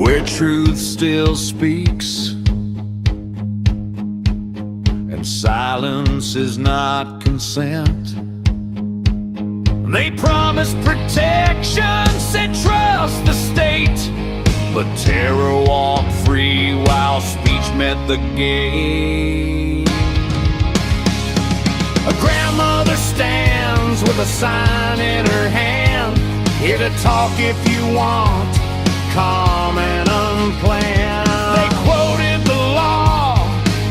Where truth still speaks and silence is not consent. They promised protection, said trust the state, but terror walked free while speech met the gate. A grandmother stands with a sign in her hand, here to talk if you want, calm and unplanned. They quoted the law,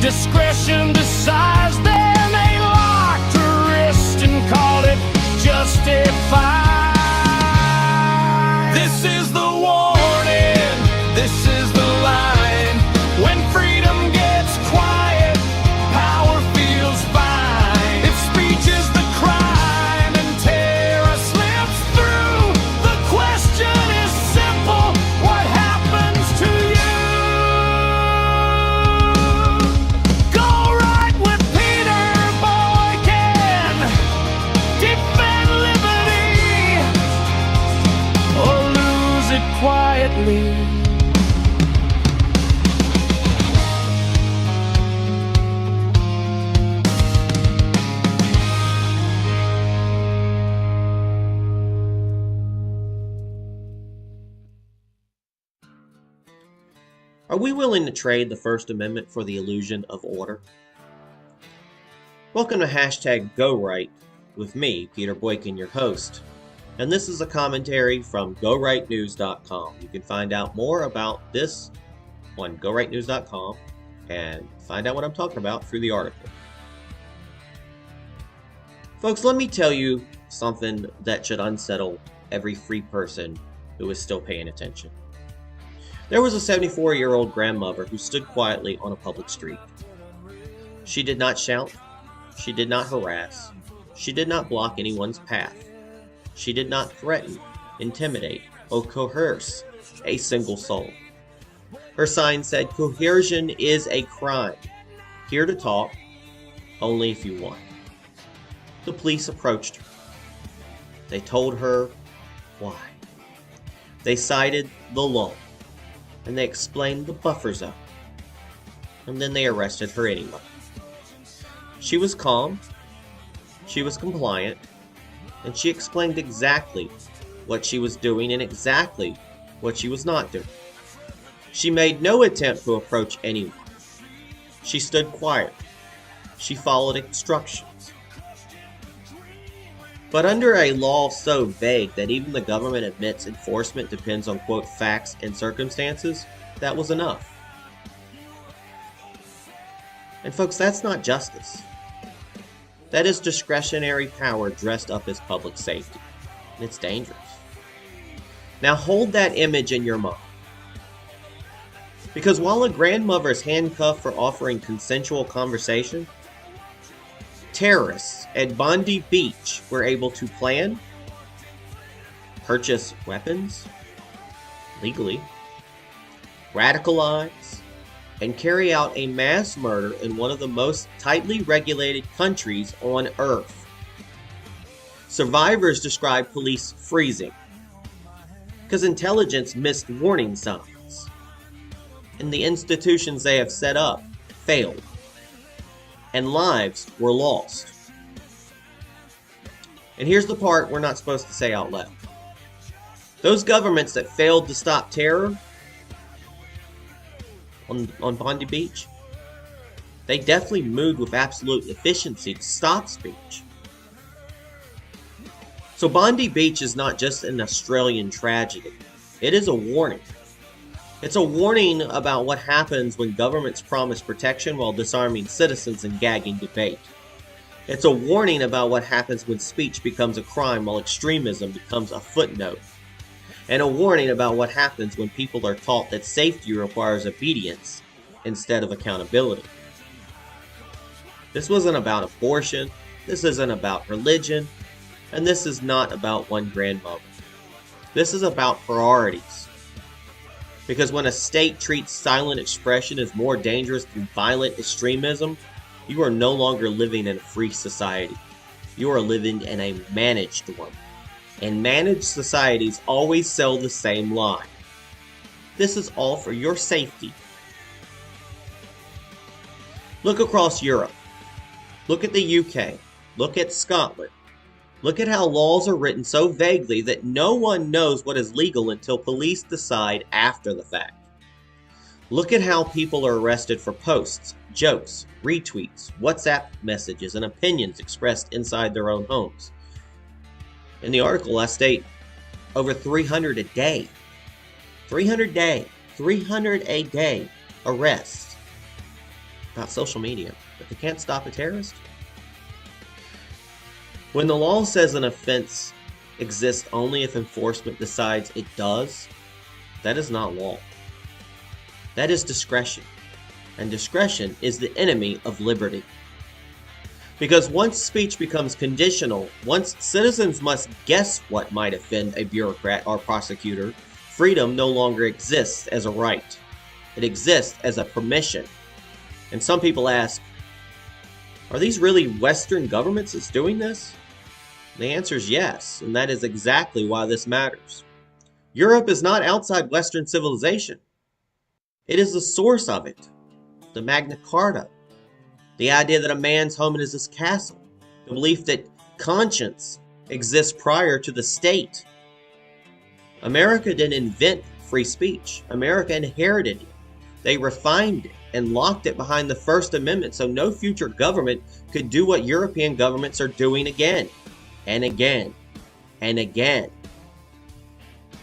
discretion decides, then they locked her wrist and called it justified. This is the warning, this is the line. When freedom gets quiet, power feels fine. If speech is the crime and terror slips through, the question is simple: what happens to you? Go right with Peter Boykin, defend liberty, or lose it quietly. Are we willing to trade the First Amendment for the illusion of order? Welcome to #GoRight with me, Peter Boykin, your host. And this is a commentary from GoRightNews.com. You can find out more about this on GoRightNews.com and find out what I'm talking about through the article. Folks, let me tell you something that should unsettle every free person who is still paying attention. There was a 74-year-old grandmother who stood quietly on a public street. She did not shout. She did not harass. She did not block anyone's path. She did not threaten, intimidate, or coerce a single soul. Her sign said, "Coercion is a crime. Here to talk, only if you want." The police approached her. They told her why. They cited the law. And they explained the buffer zone. And then they arrested her anyway. She was calm, she was compliant, and she explained exactly what she was doing and exactly what she was not doing. She made no attempt to approach anyone. She stood quiet. She followed instructions. But under a law so vague that even the government admits enforcement depends on, quote, facts and circumstances, that was enough. And folks, that's not justice. That is discretionary power dressed up as public safety. And it's dangerous. Now hold that image in your mind. Because while a grandmother is handcuffed for offering consensual conversation, terrorists at Bondi Beach were able to plan, purchase weapons legally, radicalize, and carry out a mass murder in one of the most tightly regulated countries on Earth. Survivors describe police freezing because intelligence missed warning signs, and the institutions they have set up failed, and lives were lost. And here's the part we're not supposed to say out loud. Those governments that failed to stop terror on Bondi Beach, they definitely moved with absolute efficiency to stop speech. So Bondi Beach is not just an Australian tragedy. It is a warning. It's a warning about what happens when governments promise protection while disarming citizens and gagging debate. It's a warning about what happens when speech becomes a crime while extremism becomes a footnote. And a warning about what happens when people are taught that safety requires obedience instead of accountability. This wasn't about abortion, this isn't about religion, and this is not about one grandmother. This is about priorities. Because when a state treats silent expression as more dangerous than violent extremism, You are no longer living in a free society. You are living in a managed one. And managed societies always sell the same lie. This is all for your safety. Look across Europe. Look at the UK. Look at Scotland. Look at how laws are written so vaguely that no one knows what is legal until police decide after the fact. Look at how people are arrested for posts, jokes, retweets, WhatsApp messages, and opinions expressed inside their own homes. In the article, I state over 300 a day. 300 a day arrests about social media, but they can't stop a terrorist. When the law says an offense exists only if enforcement decides it does, that is not law. That is discretion, and discretion is the enemy of liberty. Because once speech becomes conditional, once citizens must guess what might offend a bureaucrat or prosecutor, freedom no longer exists as a right. It exists as a permission. And some people ask, are these really Western governments that's doing this? The answer is yes, and that is exactly why this matters. Europe is not outside Western civilization. It is the source of it. The Magna Carta. The idea that a man's home is his castle. The belief that conscience exists prior to the state. America didn't invent free speech. America inherited it. They refined it and locked it behind the First Amendment so no future government could do what European governments are doing again and again and again.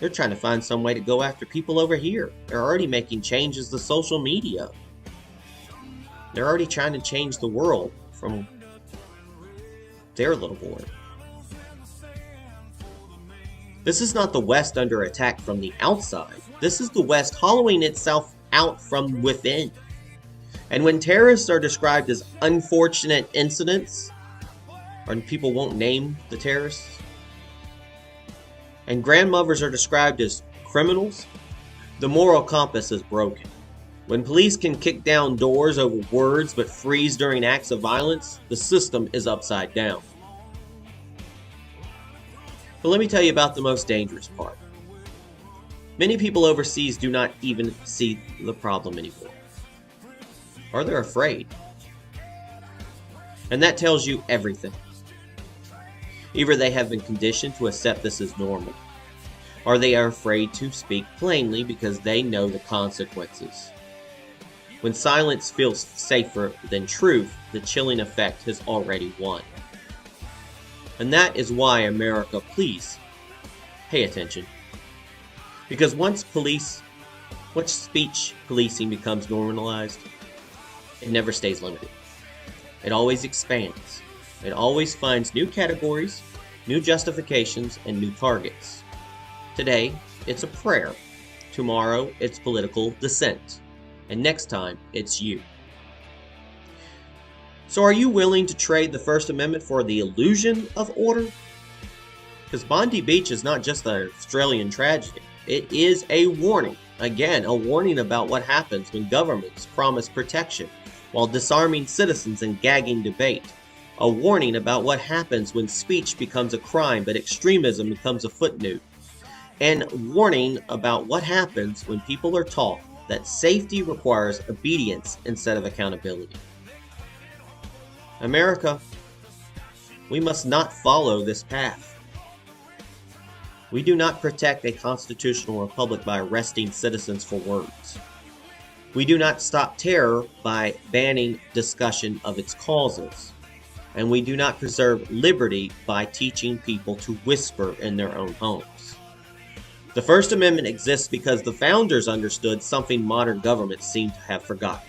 They're trying to find some way to go after people over here. They're already making changes to social media. They're already trying to change the world from their little board. This is not the West under attack from the outside. This is the West hollowing itself out from within. And when terrorists are described as unfortunate incidents, or people won't name the terrorists, and grandmothers are described as criminals, the moral compass is broken. When police can kick down doors over words but freeze during acts of violence, the system is upside down. But let me tell you about the most dangerous part. Many people overseas do not even see the problem anymore. Or they're afraid. And that tells you everything. Either they have been conditioned to accept this as normal, or they are afraid to speak plainly because they know the consequences. When silence feels safer than truth, the chilling effect has already won. And that is why, America, please pay attention. Because once speech policing becomes normalized, it never stays limited. It always expands. It always finds new categories, new justifications, and new targets. Today, it's a prayer. Tomorrow, it's political dissent. And next time, it's you. So are you willing to trade the First Amendment for the illusion of order? Because Bondi Beach is not just an Australian tragedy. It is a warning. Again, a warning about what happens when governments promise protection while disarming citizens and gagging debate. A warning about what happens when speech becomes a crime but extremism becomes a footnote. And warning about what happens when people are taught that safety requires obedience instead of accountability. America, we must not follow this path. We do not protect a constitutional republic by arresting citizens for words. We do not stop terror by banning discussion of its causes. And we do not preserve liberty by teaching people to whisper in their own homes. The First Amendment exists because the founders understood something modern governments seem to have forgotten.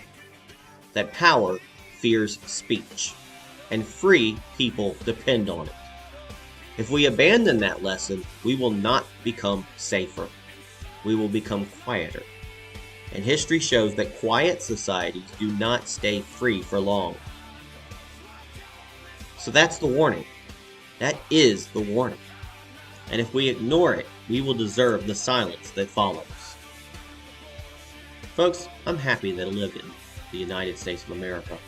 That power fears speech, and free people depend on it. If we abandon that lesson, we will not become safer. We will become quieter. And history shows that quiet societies do not stay free for long. So that's the warning. That is the warning. And if we ignore it, we will deserve the silence that follows. Folks, I'm happy that I live in the United States of America.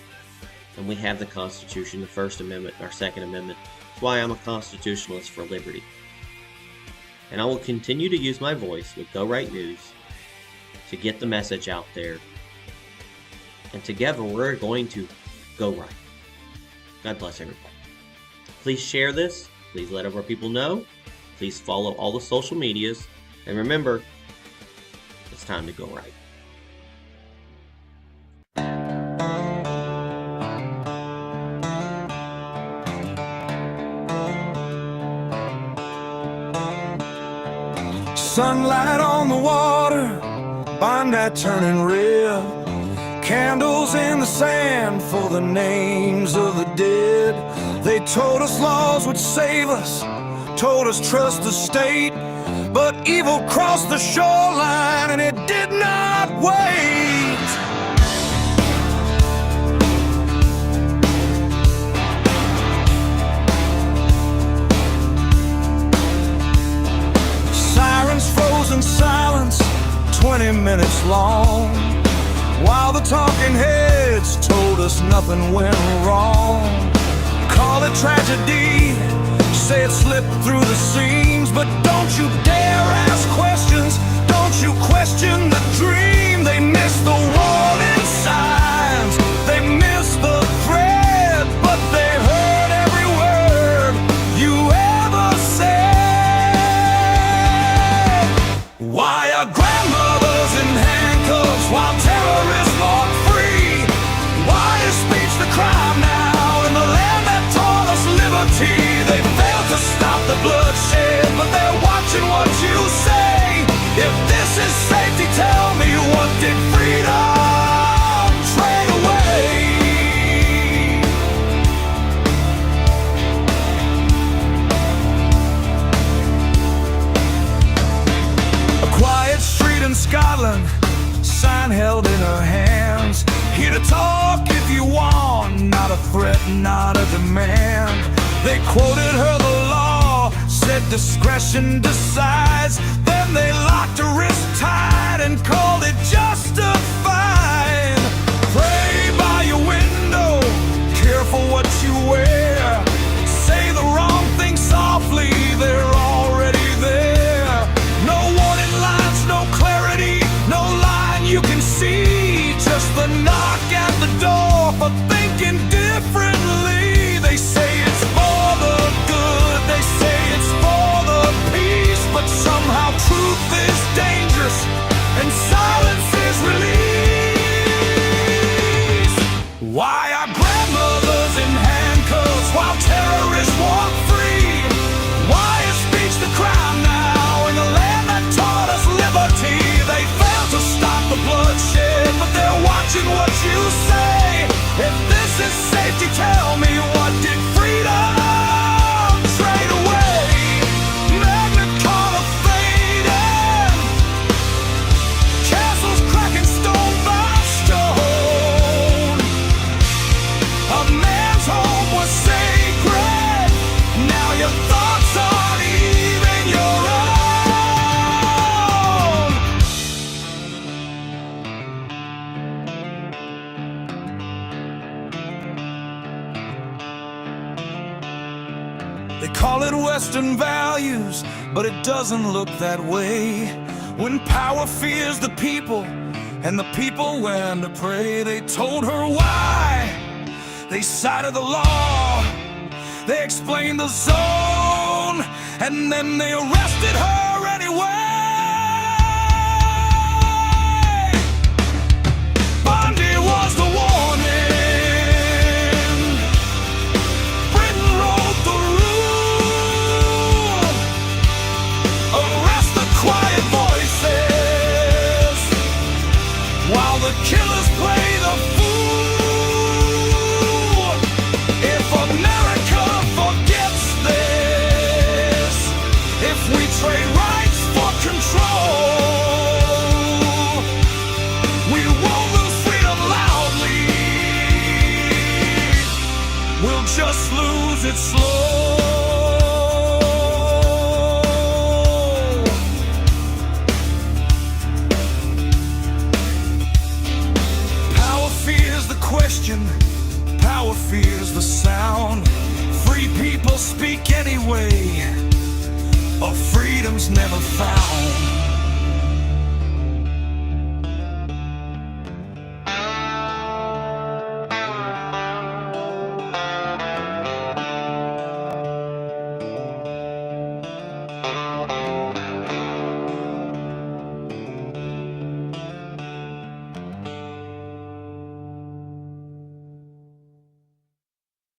And we have the Constitution, the First Amendment, our Second Amendment. That's why I'm a constitutionalist for liberty. And I will continue to use my voice with Go Right News to get the message out there. And together we're going to go right. God bless everybody. Please share this. Please let other people know. Please follow all the social medias. And remember, it's time to go right. Sunlight on the water, Bondi turning red. Candles in the sand for the names of the dead. They told us laws would save us, told us trust the state. But evil crossed the shoreline and it did not wait. Sirens frozen silence, 20 minutes long, while the talking heads told us nothing went wrong. Call it tragedy, say it slipped through the seams, but don't you dare ask questions, don't you question the dream. They missed the warning signs, they missed the thread, but they heard every word you ever said. Why are grandmothers in handcuffs while terrorists walk free? Why is speech the crime now in the land that taught us liberty? They failed to stop the bloodshed, but they're watching what you say. If this is safety, tell me, what did freedom trade away? A quiet street in Scotland, sign held in her hands. Here to talk if you want, not a threat, not a demand. They quoted her the law, said discretion decides. Then they locked her wrist tight and called it justified. Pray by your window, careful what you wear. Say the wrong thing softly, they're already there. No warning lines, no clarity, no line you can see. Just the knock at the door for thinking differently. They say it's for the good, they say it's for the peace, but somehow truth is dangerous and silence is release. Why are grandmothers in handcuffs while terrorists walk free? Why is speech the crime now in the land that taught us liberty? They failed to stop the bloodshed, but they're watching what you say. If this is safety, tell me, what did freedom trade away? Magna Carta fading, castles cracking stone by stone. A man's home was sacred, now your thoughts aren't even your own. They call it Western values, but it doesn't look that way. When power fears the people, and the people when to pray. They told her why, they cited the law, they explained the zone, and then they arrested her anyway. Bondi was the warning, Britain wrote the rule. Arrest the quiet voices while the killers play the fool. If America forgets this, if we trade rights for control, we won't lose freedom loudly, we'll just lose it slow. Power fears the question, power fears the sound. Free people speak anyway, of freedom's never found.